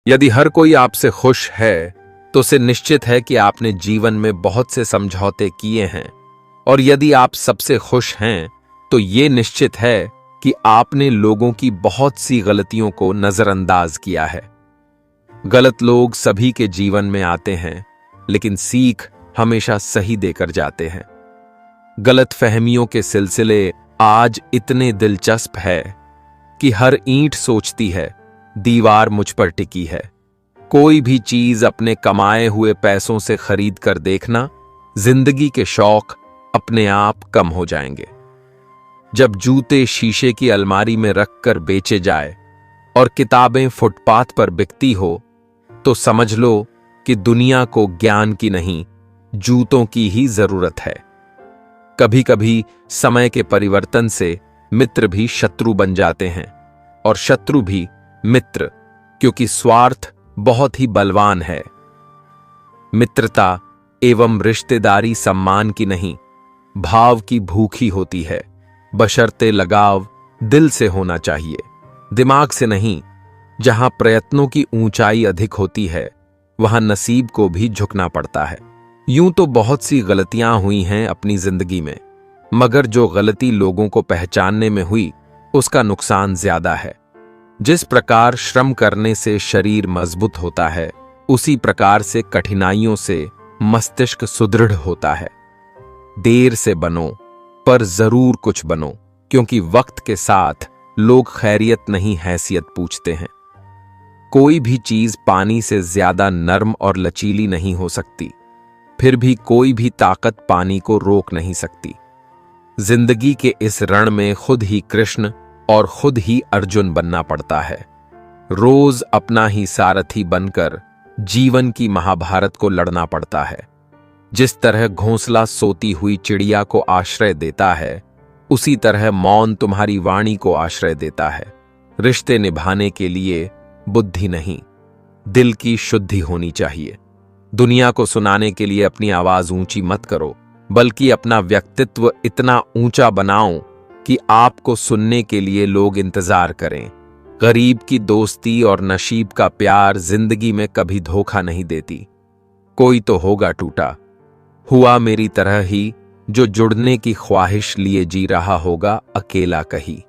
यदि हर कोई आपसे खुश है तो उसे निश्चित है कि आपने जीवन में बहुत से समझौते किए हैं, और यदि आप सबसे खुश हैं तो ये निश्चित है कि आपने लोगों की बहुत सी गलतियों को नजरअंदाज किया है। गलत लोग सभी के जीवन में आते हैं, लेकिन सीख हमेशा सही देकर जाते हैं। गलत फहमियों के सिलसिले आज इतने दिलचस्प है कि हर ईंट सोचती है दीवार मुझ पर टिकी है। कोई भी चीज अपने कमाए हुए पैसों से खरीद कर देखना, जिंदगी के शौक अपने आप कम हो जाएंगे। जब जूते शीशे की अलमारी में रखकर बेचे जाए और किताबें फुटपाथ पर बिकती हो, तो समझ लो कि दुनिया को ज्ञान की नहीं, जूतों की ही जरूरत है। कभी कभी समय के परिवर्तन से मित्र भी शत्रु बन जाते हैं, और शत्रु भी मित्र, क्योंकि स्वार्थ बहुत ही बलवान है। मित्रता एवं रिश्तेदारी सम्मान की नहीं, भाव की भूखी होती है। बशर्ते लगाव दिल से होना चाहिए, दिमाग से नहीं। जहां प्रयत्नों की ऊंचाई अधिक होती है, वहां नसीब को भी झुकना पड़ता है। यूं तो बहुत सी गलतियां हुई हैं अपनी जिंदगी में, मगर जो गलती लोगों को पहचानने में हुई, उसका नुकसान ज्यादा है। जिस प्रकार श्रम करने से शरीर मजबूत होता है, उसी प्रकार से कठिनाइयों से मस्तिष्क सुदृढ़ होता है। देर से बनो, पर जरूर कुछ बनो, क्योंकि वक्त के साथ लोग खैरियत नहीं हैसियत पूछते हैं। कोई भी चीज पानी से ज्यादा नर्म और लचीली नहीं हो सकती, फिर भी कोई भी ताकत पानी को रोक नहीं सकती। जिंदगी के इस रण में खुद ही कृष्ण और खुद ही अर्जुन बनना पड़ता है। रोज अपना ही सारथी बनकर जीवन की महाभारत को लड़ना पड़ता है। जिस तरह घोंसला सोती हुई चिड़िया को आश्रय देता है, उसी तरह मौन तुम्हारी वाणी को आश्रय देता है। रिश्ते निभाने के लिए बुद्धि नहीं, दिल की शुद्धि होनी चाहिए। दुनिया को सुनाने के लिए अपनी आवाज ऊंची मत करो, बल्कि अपना व्यक्तित्व इतना ऊंचा बनाओ कि आपको सुनने के लिए लोग इंतजार करें। गरीब की दोस्ती और नसीब का प्यार जिंदगी में कभी धोखा नहीं देती। कोई तो होगा टूटा हुआ मेरी तरह ही, जो जुड़ने की ख्वाहिश लिए जी रहा होगा अकेला कहीं।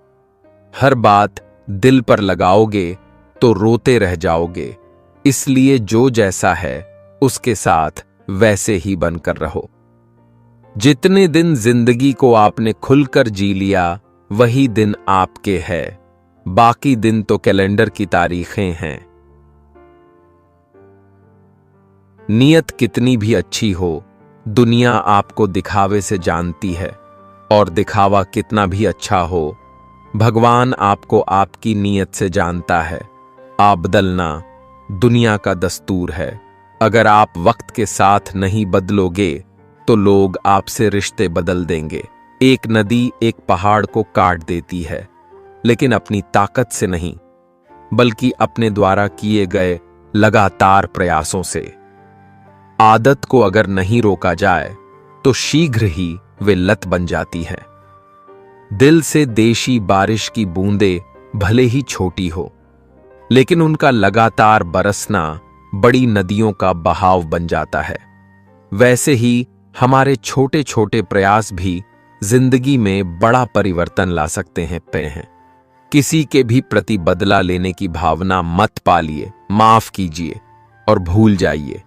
हर बात दिल पर लगाओगे तो रोते रह जाओगे, इसलिए जो जैसा है उसके साथ वैसे ही बनकर रहो। जितने दिन जिंदगी को आपने खुलकर जी लिया, वही दिन आपके हैं। बाकी दिन तो कैलेंडर की तारीखें हैं। नीयत कितनी भी अच्छी हो, दुनिया आपको दिखावे से जानती है, और दिखावा कितना भी अच्छा हो, भगवान आपको आपकी नीयत से जानता है। आप बदलना दुनिया का दस्तूर है। अगर आप वक्त के साथ नहीं बदलोगे तो लोग आपसे रिश्ते बदल देंगे। एक नदी एक पहाड़ को काट देती है, लेकिन अपनी ताकत से नहीं, बल्कि अपने द्वारा किए गए लगातार प्रयासों से। आदत को अगर नहीं रोका जाए तो शीघ्र ही वे लत बन जाती है। दिल से देशी बारिश की बूंदें भले ही छोटी हो, लेकिन उनका लगातार बरसना बड़ी नदियों का बहाव बन जाता है। वैसे ही हमारे छोटे छोटे प्रयास भी जिंदगी में बड़ा परिवर्तन ला सकते हैं। किसी के भी प्रति बदला लेने की भावना मत पालिए, माफ कीजिए और भूल जाइए।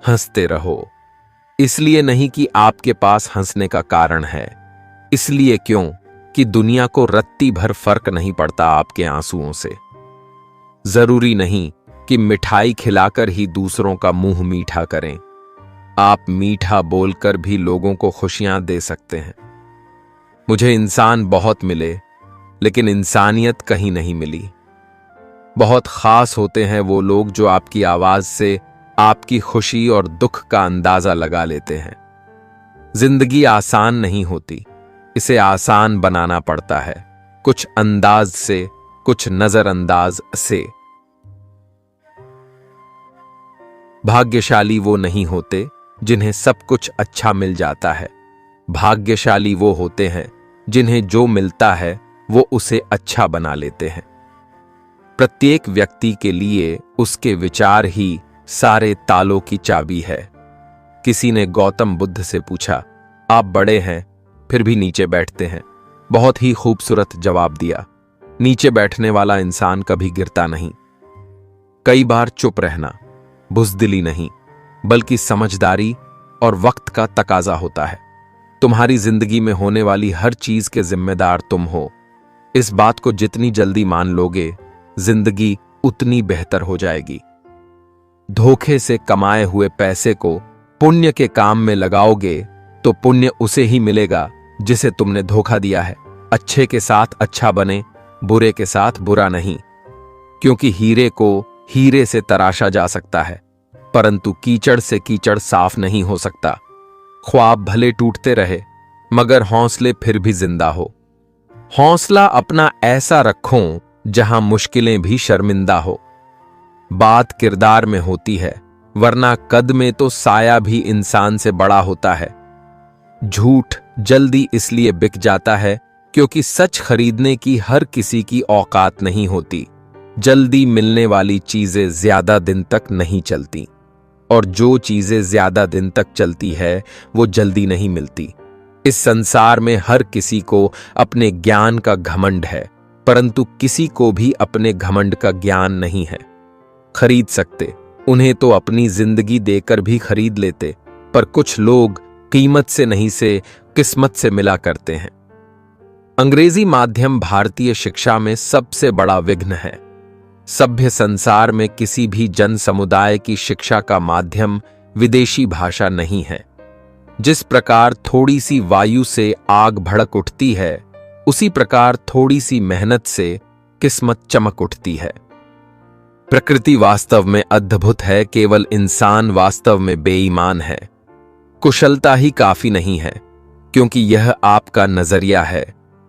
हंसते रहो, इसलिए नहीं कि आपके पास हंसने का कारण है, इसलिए क्यों कि दुनिया को रत्ती भर फर्क नहीं पड़ता आपके आंसुओं से। जरूरी नहीं कि मिठाई खिलाकर ही दूसरों का मुंह मीठा करें। आप मीठा बोलकर भी लोगों को खुशियां दे सकते हैं। मुझे इंसान बहुत मिले, लेकिन इंसानियत कहीं नहीं मिली। बहुत खास होते हैं वो लोग जो आपकी आवाज से आपकी खुशी और दुख का अंदाजा लगा लेते हैं। जिंदगी आसान नहीं होती, इसे आसान बनाना पड़ता है, कुछ अंदाज से, कुछ नजरअंदाज से। भाग्यशाली वो नहीं होते जिन्हें सब कुछ अच्छा मिल जाता है। भाग्यशाली वो होते हैं जिन्हें जो मिलता है वो उसे अच्छा बना लेते हैं। प्रत्येक व्यक्ति के लिए उसके विचार ही सारे तालों की चाबी है। किसी ने गौतम बुद्ध से पूछा, आप बड़े हैं फिर भी नीचे बैठते हैं। बहुत ही खूबसूरत जवाब दिया। नीचे बैठने वाला इंसान कभी गिरता नहीं। कई बार चुप रहना बुज़दिली नहीं, बल्कि समझदारी और वक्त का तकाजा होता है। तुम्हारी जिंदगी में होने वाली हर चीज के जिम्मेदार तुम हो। इस बात को जितनी जल्दी मान लोगे, जिंदगी उतनी बेहतर हो जाएगी। धोखे से कमाए हुए पैसे को पुण्य के काम में लगाओगे तो पुण्य उसे ही मिलेगा जिसे तुमने धोखा दिया है। अच्छे के साथ अच्छा बने, बुरे के साथ बुरा नहीं, क्योंकि हीरे को हीरे से तराशा जा सकता है, परंतु कीचड़ से कीचड़ साफ नहीं हो सकता। ख्वाब भले टूटते रहे, मगर हौसले फिर भी जिंदा हो। हौसला अपना ऐसा रखो जहां मुश्किलें भी शर्मिंदा हो। बात किरदार में होती है, वरना कद में तो साया भी इंसान से बड़ा होता है। झूठ जल्दी इसलिए बिक जाता है क्योंकि सच खरीदने की हर किसी की औकात नहीं होती। जल्दी मिलने वाली चीजें ज्यादा दिन तक नहीं चलती, और जो चीजें ज्यादा दिन तक चलती है वो जल्दी नहीं मिलती। इस संसार में हर किसी को अपने ज्ञान का घमंड है, परंतु किसी को भी अपने घमंड का ज्ञान नहीं है। खरीद सकते, उन्हें तो अपनी जिंदगी देकर भी खरीद लेते, पर कुछ लोग कीमत से नहीं से किस्मत से मिला करते हैं। अंग्रेजी माध्यम भारतीय शिक्षा में सबसे बड़ा विघ्न है। सभ्य संसार में किसी भी जन समुदाय की शिक्षा का माध्यम विदेशी भाषा नहीं है। जिस प्रकार थोड़ी सी वायु से आग भड़क उठती है, उसी प्रकार थोड़ी सी मेहनत से किस्मत चमक उठती है। प्रकृति वास्तव में अद्भुत है, केवल इंसान वास्तव में बेईमान है। कुशलता ही काफी नहीं है, क्योंकि यह आपका नजरिया है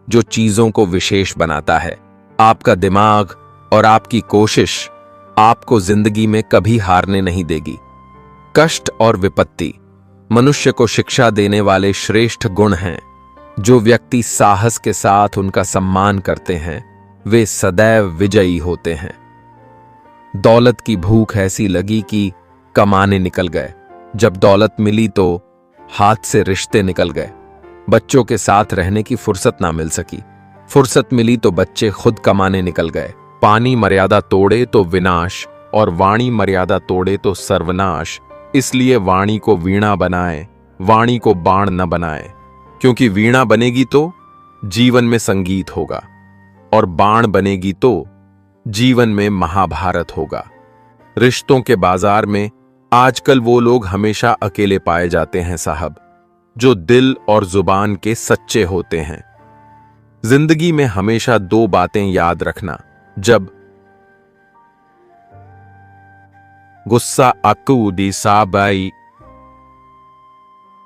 जो चीजों को विशेष बनाता है। आपका दिमाग और आपकी कोशिश आपको जिंदगी में कभी हारने नहीं देगी। कष्ट और विपत्ति मनुष्य को शिक्षा देने वाले श्रेष्ठ गुण हैं। जो व्यक्ति साहस के साथ उनका सम्मान करते हैं, वे सदैव विजयी होते हैं। दौलत की भूख ऐसी लगी कि कमाने निकल गए। जब दौलत मिली तो हाथ से रिश्ते निकल गए। बच्चों के साथ रहने की फुर्सत ना मिल सकी। फुर्सत मिली तो बच्चे खुद कमाने निकल गए। पानी मर्यादा तोड़े तो विनाश, और वाणी मर्यादा तोड़े तो सर्वनाश। इसलिए वाणी को वीणा बनाए, वाणी को बाण न बनाए, क्योंकि वीणा बनेगी तो जीवन में संगीत होगा, और बाण बनेगी तो जीवन में महाभारत होगा। रिश्तों के बाजार में आजकल वो लोग हमेशा अकेले पाए जाते हैं साहब, जो दिल और जुबान के सच्चे होते हैं। जिंदगी में हमेशा दो बातें याद रखना, जब गुस्सा अकूदी साबाई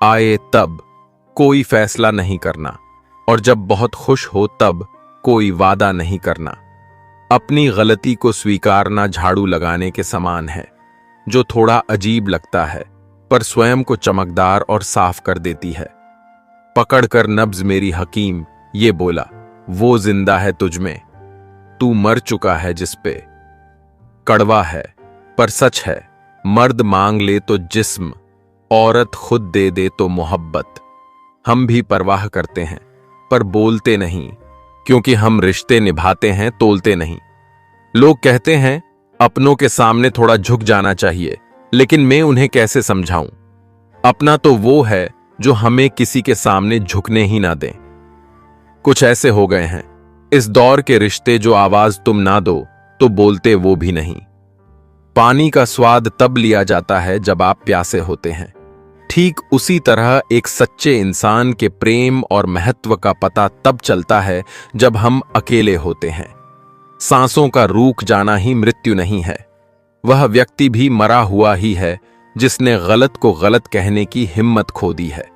आए तब कोई फैसला नहीं करना, और जब बहुत खुश हो तब कोई वादा नहीं करना। अपनी गलती को स्वीकारना झाड़ू लगाने के समान है, जो थोड़ा अजीब लगता है पर स्वयं को चमकदार और साफ कर देती है। पकड़कर नब्ज मेरी हकीम ये बोला, वो जिंदा है तुझमें, तू मर चुका है जिस पे। कड़वा है पर सच है, मर्द मांग ले तो जिस्म, औरत खुद दे दे तो मोहब्बत। हम भी परवाह करते हैं पर बोलते नहीं, क्योंकि हम रिश्ते निभाते हैं, तोलते नहीं। लोग कहते हैं अपनों के सामने थोड़ा झुक जाना चाहिए, लेकिन मैं उन्हें कैसे समझाऊं? अपना तो वो है जो हमें किसी के सामने झुकने ही ना दें। कुछ ऐसे हो गए हैं इस दौर के रिश्ते, जो आवाज तुम ना दो तो बोलते वो भी नहीं। पानी का स्वाद तब लिया जाता है जब आप प्यासे होते हैं। ठीक उसी तरह एक सच्चे इंसान के प्रेम और महत्व का पता तब चलता है जब हम अकेले होते हैं। सांसों का रुक जाना ही मृत्यु नहीं है। वह व्यक्ति भी मरा हुआ ही है जिसने गलत को गलत कहने की हिम्मत खो दी है।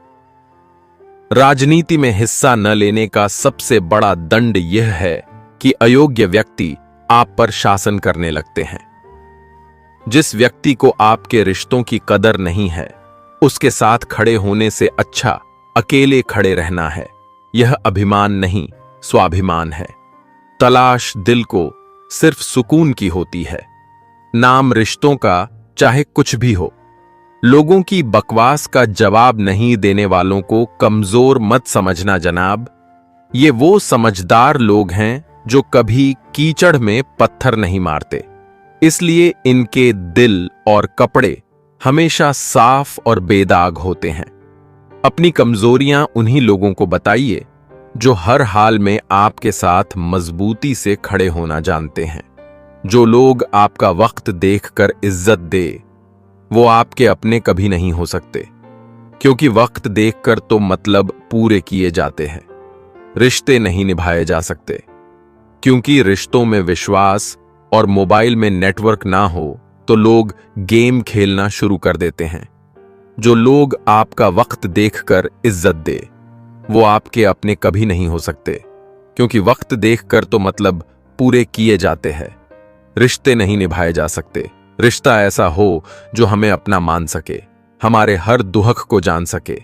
राजनीति में हिस्सा न लेने का सबसे बड़ा दंड यह है कि अयोग्य व्यक्ति आप पर शासन करने लगते हैं। जिस व्यक्ति को आपके रिश्तों की कदर नहीं है, उसके साथ खड़े होने से अच्छा अकेले खड़े रहना है। यह अभिमान नहीं, स्वाभिमान है। तलाश दिल को सिर्फ सुकून की होती है। नाम रिश्तों का चाहे कुछ भी हो। लोगों की बकवास का जवाब नहीं देने वालों को कमजोर मत समझना जनाब। ये वो समझदार लोग हैं जो कभी कीचड़ में पत्थर नहीं मारते, इसलिए इनके दिल और कपड़े हमेशा साफ और बेदाग होते हैं। अपनी कमजोरियां उन्हीं लोगों को बताइए जो हर हाल में आपके साथ मजबूती से खड़े होना जानते हैं। जो लोग आपका वक्त देखकर इज्जत दे, वो आपके अपने कभी नहीं हो सकते, क्योंकि वक्त देखकर तो मतलब पूरे किए जाते हैं। रिश्ते नहीं निभाए जा सकते, क्योंकि रिश्तों में विश्वास और मोबाइल में नेटवर्क ना हो तो लोग गेम खेलना शुरू कर देते हैं। जो लोग आपका वक्त देखकर इज्जत दे, वो आपके अपने कभी नहीं हो सकते, क्योंकि वक्त देखकर तो मतलब पूरे किए जाते हैं। रिश्ते नहीं निभाए जा सकते। रिश्ता ऐसा हो जो हमें अपना मान सके, हमारे हर दुख को जान सके।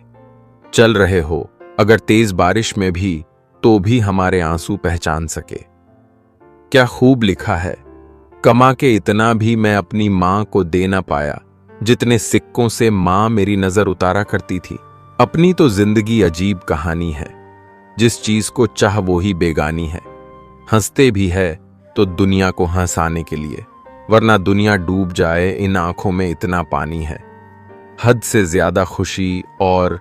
चल रहे हो अगर तेज बारिश में भी, तो भी हमारे आंसू पहचान सके। क्या खूब लिखा है, कमा के इतना भी मैं अपनी मां को दे ना पाया, जितने सिक्कों से मां मेरी नजर उतारा करती थी। अपनी तो जिंदगी अजीब कहानी है, जिस चीज को चाह वो ही बेगानी है। हंसते भी है तो दुनिया को हंसाने के लिए, वरना दुनिया डूब जाए, इन आंखों में इतना पानी है। हद से ज्यादा खुशी और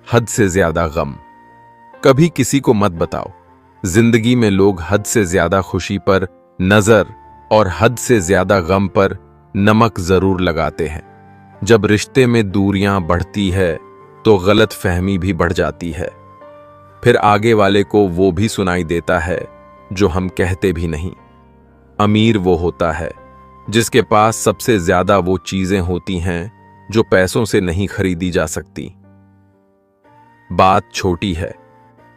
हद से ज्यादा गम। कभी किसी को मत बताओ, जिंदगी में लोग हद से ज्यादा खुशी पर नजर और हद से ज्यादा गम पर नमक जरूर लगाते हैं। जब रिश्ते में दूरियां बढ़ती है तो गलत फहमी भी बढ़ जाती है। फिर आगे वाले को वो भी सुनाई देता है जो हम कहते भी नहीं। अमीर वो होता है जिसके पास सबसे ज्यादा वो चीजें होती हैं जो पैसों से नहीं खरीदी जा सकती। बात छोटी है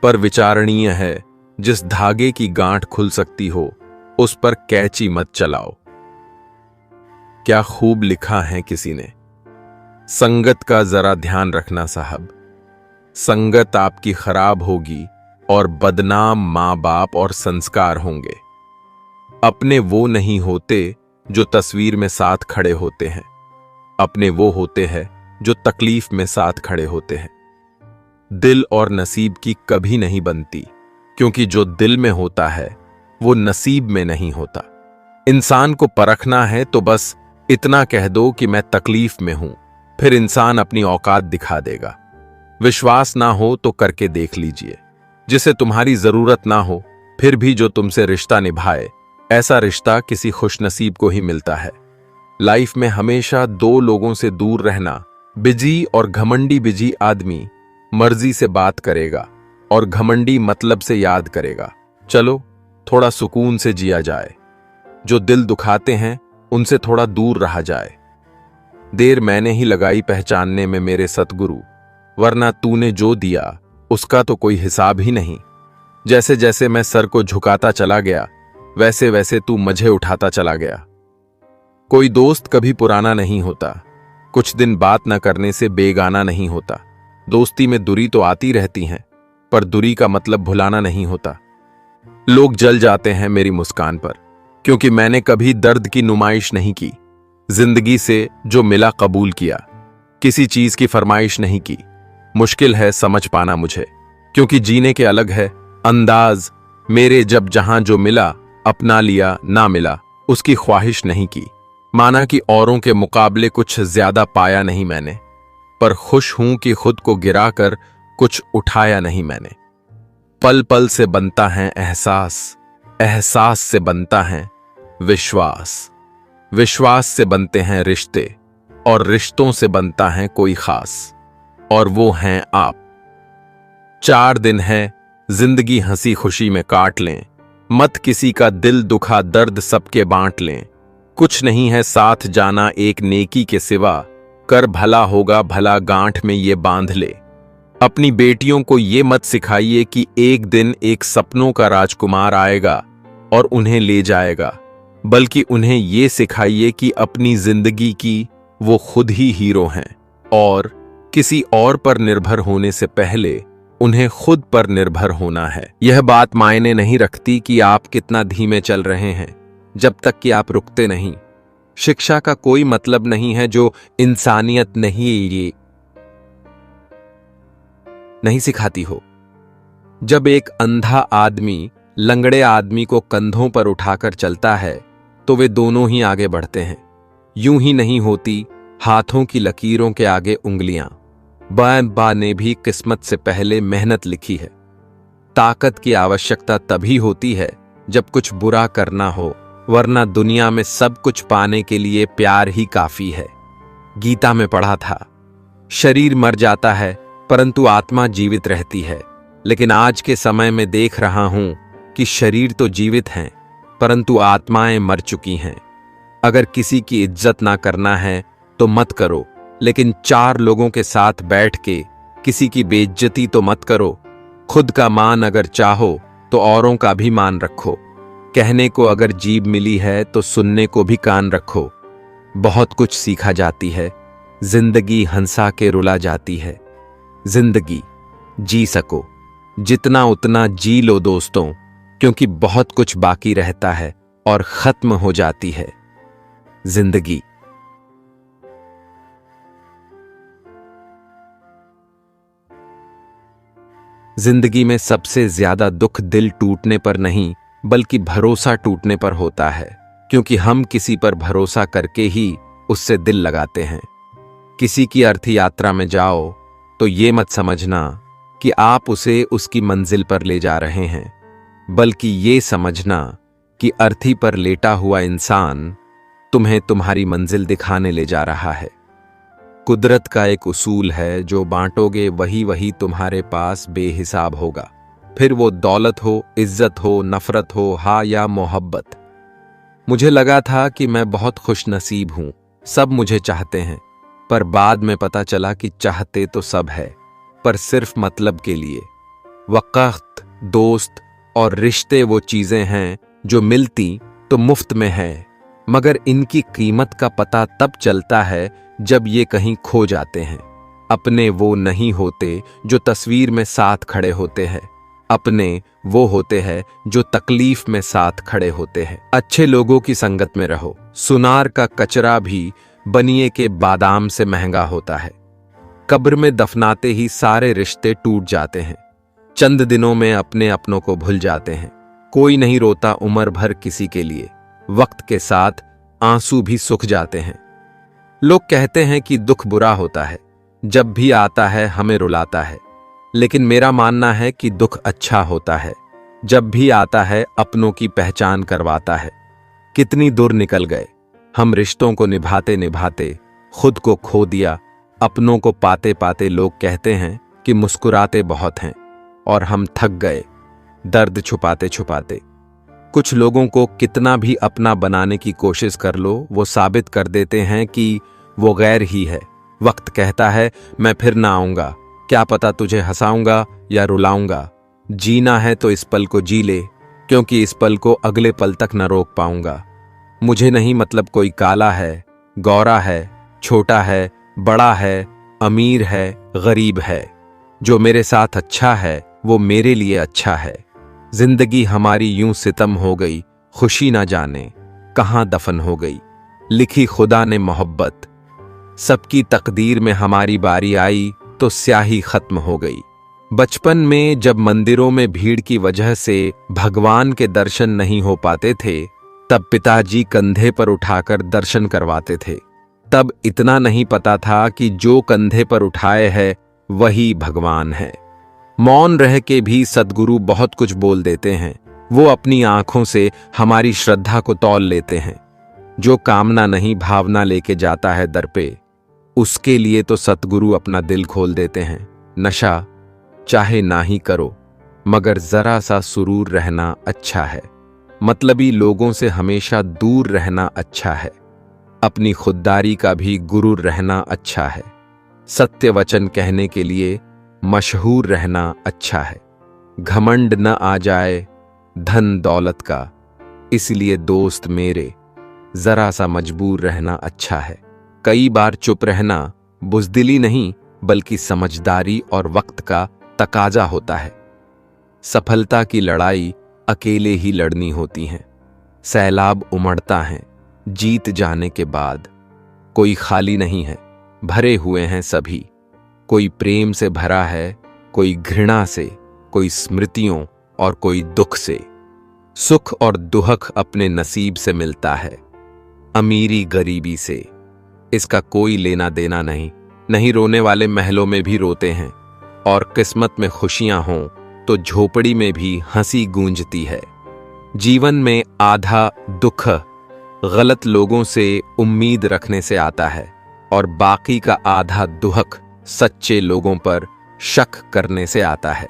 पर विचारणीय है। जिस धागे की गांठ खुल सकती हो, उस पर कैंची मत चलाओ। क्या खूब लिखा है किसी ने, संगत का जरा ध्यान रखना साहब। संगत आपकी खराब होगी और बदनाम मां बाप और संस्कार होंगे। अपने वो नहीं होते जो तस्वीर में साथ खड़े होते हैं, अपने वो होते हैं जो तकलीफ में साथ खड़े होते हैं। दिल और नसीब की कभी नहीं बनती, क्योंकि जो दिल में होता है वो नसीब में नहीं होता। इंसान को परखना है तो बस इतना कह दो कि मैं तकलीफ में हूं, फिर इंसान अपनी औकात दिखा देगा। विश्वास ना हो तो करके देख लीजिए। जिसे तुम्हारी जरूरत ना हो फिर भी जो तुमसे रिश्ता निभाए, ऐसा रिश्ता किसी खुशनसीब को ही मिलता है। लाइफ में हमेशा दो लोगों से दूर रहना। बिजी और घमंडी बिजी आदमी मर्जी से बात करेगा और घमंडी मतलब से याद करेगा। चलो थोड़ा सुकून से जिया जाए। जो दिल दुखाते हैं उनसे थोड़ा दूर रहा जाए। देर मैंने ही लगाई पहचानने में मेरे सतगुरु, वरना तूने जो दिया उसका तो कोई हिसाब ही नहीं। जैसे जैसे मैं सर को झुकाता चला गया, वैसे वैसे तू मुझे उठाता चला गया। कोई दोस्त कभी पुराना नहीं होता, कुछ दिन बात न करने से बेगाना नहीं होता। दोस्ती में दूरी तो आती रहती है, पर दूरी का मतलब भुलाना नहीं होता। लोग जल जाते हैं मेरी मुस्कान पर, क्योंकि मैंने कभी दर्द की नुमाइश नहीं की। जिंदगी से जो मिला कबूल किया, किसी चीज की फरमाइश नहीं की। मुश्किल है समझ पाना मुझे, क्योंकि जीने के अलग है अंदाज। मेरे जब जहां जो मिला अपना लिया, ना मिला उसकी ख्वाहिश नहीं की। माना कि औरों के मुकाबले कुछ ज्यादा पाया नहीं मैंने, पर खुश हूं कि खुद को गिराकर कुछ उठाया नहीं मैंने। पल पल से बनता है एहसास, एहसास से बनता है विश्वास, विश्वास से बनते हैं रिश्ते, और रिश्तों से बनता है कोई खास, और वो हैं आप। 4 दिन है जिंदगी हंसी खुशी में काट लें, मत किसी का दिल दुखा दर्द सबके बांट लें। कुछ नहीं है साथ जाना एक नेकी के सिवा, कर भला होगा भला गांठ में ये बांध ले। अपनी बेटियों को ये मत सिखाइए कि एक दिन एक सपनों का राजकुमार आएगा और उन्हें ले जाएगा, बल्कि उन्हें ये सिखाइए कि अपनी जिंदगी की वो खुद ही हीरो हैं, और किसी और पर निर्भर होने से पहले उन्हें खुद पर निर्भर होना है। यह बात मायने नहीं रखती कि आप कितना धीमे चल रहे हैं, जब तक कि आप रुकते नहीं। शिक्षा का कोई मतलब नहीं है जो इंसानियत नहीं सिखाती हो। जब एक अंधा आदमी लंगड़े आदमी को कंधों पर उठाकर चलता है तो वे दोनों ही आगे बढ़ते हैं। यूं ही नहीं होती हाथों की लकीरों के आगे उंगलियां। बा ने भी किस्मत से पहले मेहनत लिखी है। ताकत की आवश्यकता तभी होती है जब कुछ बुरा करना हो, वरना दुनिया में सब कुछ पाने के लिए प्यार ही काफी है। गीता में पढ़ा था, शरीर मर जाता है परंतु आत्मा जीवित रहती है। लेकिन आज के समय में देख रहा हूं कि शरीर तो जीवित हैं परंतु आत्माएं मर चुकी हैं। अगर किसी की इज्जत ना करना है तो मत करो, लेकिन 4 लोगों के साथ बैठ के किसी की बेइज्जती तो मत करो। खुद का मान अगर चाहो तो औरों का भी मान रखो। कहने को अगर जीभ मिली है तो सुनने को भी कान रखो। बहुत कुछ सीखा जाती है, जिंदगी हंसा के रुला जाती है। जिंदगी जी सको जितना उतना जी लो दोस्तों, क्योंकि बहुत कुछ बाकी रहता है और खत्म हो जाती है जिंदगी। जिंदगी में सबसे ज्यादा दुख दिल टूटने पर नहीं बल्कि भरोसा टूटने पर होता है, क्योंकि हम किसी पर भरोसा करके ही उससे दिल लगाते हैं। किसी की अर्थी यात्रा में जाओ तो ये मत समझना कि आप उसे उसकी मंजिल पर ले जा रहे हैं, बल्कि ये समझना कि अर्थी पर लेटा हुआ इंसान तुम्हें तुम्हारी मंजिल दिखाने ले जा रहा है। कुदरत का एक उसूल है, जो बांटोगे वही वही तुम्हारे पास बेहिसाब होगा। फिर वो दौलत हो, इज्जत हो, नफरत हो, हा या मोहब्बत। मुझे लगा था कि मैं बहुत खुशनसीब हूं, सब मुझे चाहते हैं, पर बाद में पता चला कि चाहते तो सब है, पर सिर्फ मतलब के लिए। वक़्त, दोस्त और रिश्ते वो चीजें हैं जो मिलती तो मुफ्त में है, मगर इनकी कीमत का पता तब चलता है जब ये कहीं खो जाते हैं। अपने वो नहीं होते जो तस्वीर में साथ खड़े होते हैं, अपने वो होते हैं जो तकलीफ में साथ खड़े होते हैं। अच्छे लोगों की संगत में रहो। सुनार का कचरा भी बनिए के बादाम से महंगा होता है। कब्र में दफनाते ही सारे रिश्ते टूट जाते हैं। चंद दिनों में अपने अपनों को भूल जाते हैं। कोई नहीं रोता उम्र भर किसी के लिए, वक्त के साथ आंसू भी सूख जाते हैं। लोग कहते हैं कि दुख बुरा होता है, जब भी आता है हमें रुलाता है, लेकिन मेरा मानना है कि दुख अच्छा होता है, जब भी आता है अपनों की पहचान करवाता है। कितनी दूर निकल गए हम रिश्तों को निभाते निभाते, खुद को खो दिया। अपनों को पाते पाते लोग कहते हैं कि मुस्कुराते बहुत हैं, और हम थक गए दर्द छुपाते छुपाते। कुछ लोगों को कितना भी अपना बनाने की कोशिश कर लो, वो साबित कर देते हैं कि वो गैर ही है। वक्त कहता है मैं फिर ना आऊंगा, क्या पता तुझे हंसाऊंगा या रुलाऊंगा। जीना है तो इस पल को जी ले, क्योंकि इस पल को अगले पल तक न रोक पाऊंगा। मुझे नहीं मतलब कोई काला है, गोरा है, छोटा है, बड़ा है, अमीर है, गरीब है। जो मेरे साथ अच्छा है वो मेरे लिए अच्छा है। जिंदगी हमारी यूं सितम हो गई, खुशी ना जाने कहां दफन हो गई। लिखी खुदा ने मोहब्बत, सबकी तकदीर में हमारी बारी आई तो स्याही खत्म हो गई। बचपन में जब मंदिरों में भीड़ की वजह से भगवान के दर्शन नहीं हो पाते थे, तब पिताजी कंधे पर उठाकर दर्शन करवाते थे। तब इतना नहीं पता था कि जो कंधे पर उठाए है वही भगवान है। मौन रह के भी सद्गुरु बहुत कुछ बोल देते हैं। वो अपनी आंखों से हमारी श्रद्धा को तौल लेते हैं। जो कामना नहीं भावना लेके जाता है दर पे, उसके लिए तो सतगुरु अपना दिल खोल देते हैं। नशा चाहे ना ही करो, मगर जरा सा सुरूर रहना अच्छा है। मतलबी लोगों से हमेशा दूर रहना अच्छा है। अपनी खुददारी का भी गुरूर रहना अच्छा है। सत्य वचन कहने के लिए मशहूर रहना अच्छा है। घमंड न आ जाए धन दौलत का, इसलिए दोस्त मेरे जरा सा मजबूर रहना अच्छा है। कई बार चुप रहना बुज़दिली नहीं बल्कि समझदारी और वक्त का तकाजा होता है। सफलता की लड़ाई अकेले ही लड़नी होती है। सैलाब उमड़ता है जीत जाने के बाद। कोई खाली नहीं है, भरे हुए हैं सभी। कोई प्रेम से भरा है, कोई घृणा से, कोई स्मृतियों और कोई दुख से। सुख और दुहक अपने नसीब से मिलता है, अमीरी गरीबी से। इसका कोई लेना देना नहीं। नहीं रोने वाले महलों में भी रोते हैं, और किस्मत में खुशियां हों तो झोपड़ी में भी हंसी गूंजती है। जीवन में आधा दुख गलत लोगों से उम्मीद रखने से आता है, और बाकी का आधा दुहक सच्चे लोगों पर शक करने से आता है।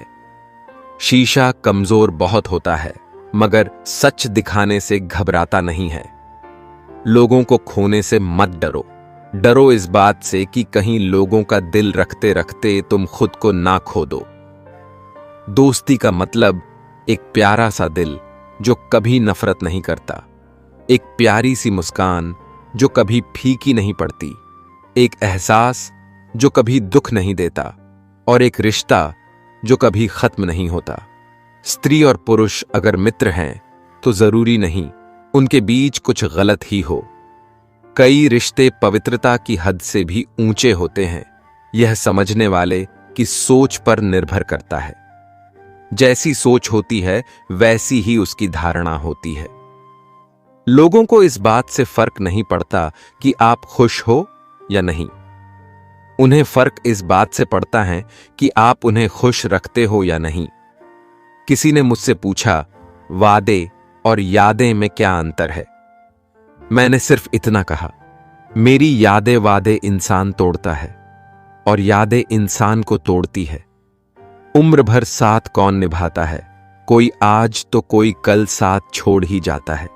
शीशा कमजोर बहुत होता है, मगर सच दिखाने से घबराता नहीं है। लोगों को खोने से मत डरो। डरो इस बात से कि कहीं लोगों का दिल रखते रखते तुम खुद को ना खो दो। दोस्ती का मतलब एक प्यारा सा दिल जो कभी नफरत नहीं करता, एक प्यारी सी मुस्कान जो कभी फीकी नहीं पड़ती, एक एहसास जो कभी दुख नहीं देता, और एक रिश्ता जो कभी खत्म नहीं होता। स्त्री और पुरुष अगर मित्र हैं तो जरूरी नहीं उनके बीच कुछ गलत ही हो। कई रिश्ते पवित्रता की हद से भी ऊंचे होते हैं। यह समझने वाले की सोच पर निर्भर करता है। जैसी सोच होती है वैसी ही उसकी धारणा होती है। लोगों को इस बात से फर्क नहीं पड़ता कि आप खुश हो या नहीं। उन्हें फर्क इस बात से पड़ता है कि आप उन्हें खुश रखते हो या नहीं। किसी ने मुझसे पूछा, वादे और यादें में क्या अंतर है? मैंने सिर्फ इतना कहा, मेरी यादें वादे इंसान तोड़ता है, और यादें इंसान को तोड़ती है। उम्र भर साथ कौन निभाता है? कोई आज तो कोई कल साथ छोड़ ही जाता है।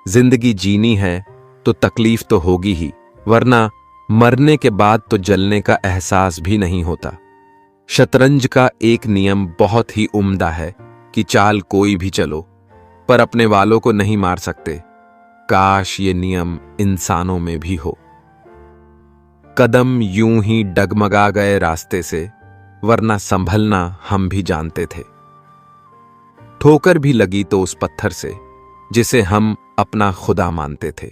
जिंदगी जीनी है तो तकलीफ तो होगी ही, वरना मरने के बाद तो जलने का एहसास भी नहीं होता। शतरंज का एक नियम बहुत ही उम्दा है कि चाल कोई भी चलो, पर अपने वालों को नहीं मार सकते। काश ये नियम इंसानों में भी हो। कदम यूं ही डगमगा गए रास्ते से, वरना संभलना हम भी जानते थे। ठोकर भी लगी तो उस पत्थर से जिसे हम अपना खुदा मानते थे।